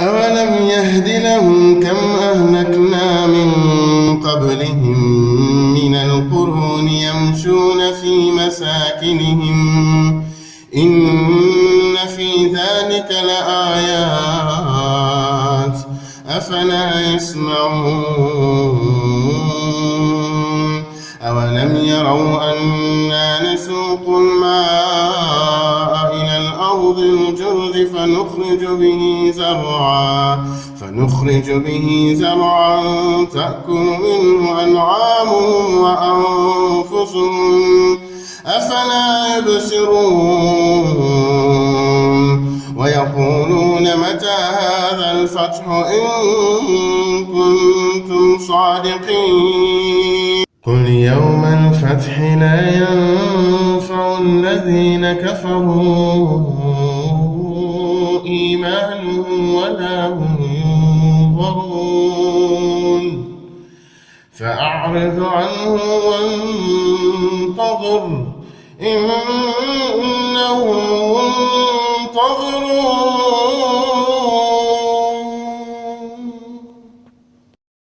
أولم يهد لهم كم أهلكنا من قبلهم من القرون يمشون في مساكنهم إن في ذلك لآيات أفلا يسمعون أولم يروا أنا نسوق الماء إلى الأرض الجرز فنخرج به زرعا تأكل منه أنعامهم وأنفسهم أفلا يبصرون ويقولون متى هذا الفتح إن كنتم صادقين قل يوم الفتح لا ينفع الذين كفروا إيمانهم ولا هم ينظرون فأعرض عنهم وانتظر إنهم منتظرون